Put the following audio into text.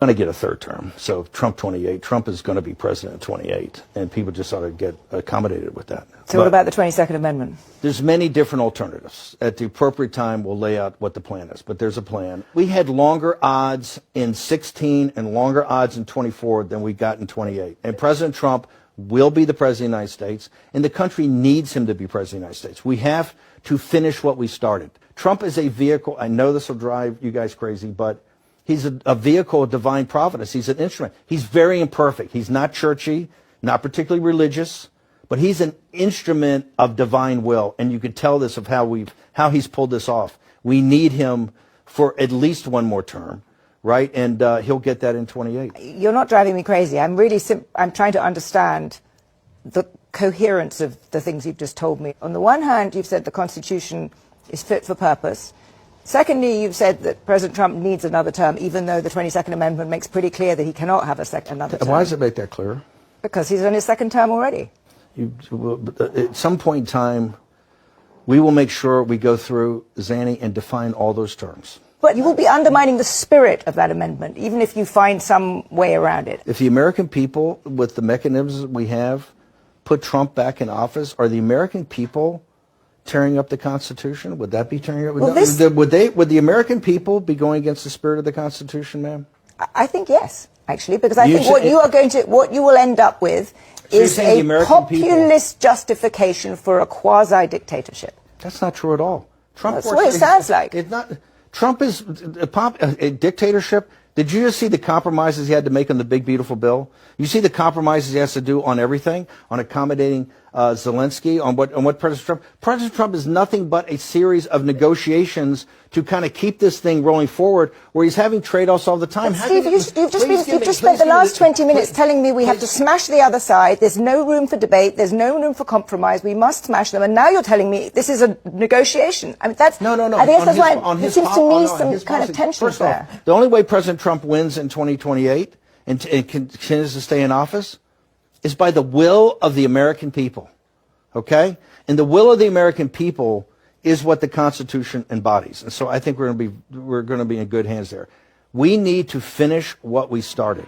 Going to get a third term. So Trump 28. Trump is going to be president in 28, and people just ought to get accommodated with that. So what about the 22nd Amendment? There's many different alternatives. At the appropriate time, we'll lay out what the plan is, but there's a plan. We had longer odds in 16 and longer odds in 24 than we got in 28. And President Trump will be the president of the United States, and the country needs him to be president of the United States. We have to finish what we started. Trump is a vehicle. I know this will drive you guys crazy, but he's a vehicle of divine providence. He's an instrument. He's very imperfect. He's not churchy, not particularly religious, but he's an instrument of divine will. And you can tell this of how he's pulled this off. We need him for at least one more term, right? And he'll get that in 28. You're not driving me crazy. I'm trying to understand the coherence of the things you've just told me. On the one hand, you've said the Constitution is fit for purpose. Secondly, you've said that President Trump needs another term, even though the 22nd Amendment makes pretty clear that he cannot have another term. Why does it make that clear? Because he's on his second term already. At some point in time, we will make sure we go through, Zanny, and define all those terms. But you will be undermining the spirit of that amendment, even if you find some way around it. If the American people, with the mechanisms we have, put Trump back in office, are the American people tearing up the Constitution? Would that be tearing up? Well, would the American people be going against the spirit of the Constitution, ma'am? I think yes, actually, because I think what you will end up with is a populist justification for a quasi-dictatorship. That's not true at all. That's what it sounds like. It's not. Trump is a dictatorship. Did you just see the compromises he had to make on the big, beautiful bill? You see the compromises he has to do on everything, on accommodating Zelensky, on what President Trump. President Trump is nothing but a series of negotiations to kind of keep this thing rolling forward, where he's having trade-offs all the time. Steve, you've just spent the last 20 minutes telling me we have to smash the other side. There's no room for debate. There's no room for compromise. We must smash them. And now you're telling me this is a negotiation. I mean, that's no. I guess that's why it seems to me some kind of tension there. The only way President Trump wins in 2028 and continues to stay in office is by the will of the American people, okay? And the will of the American people is what the Constitution embodies. And so I think we're going to be in good hands there. We need to finish what we started.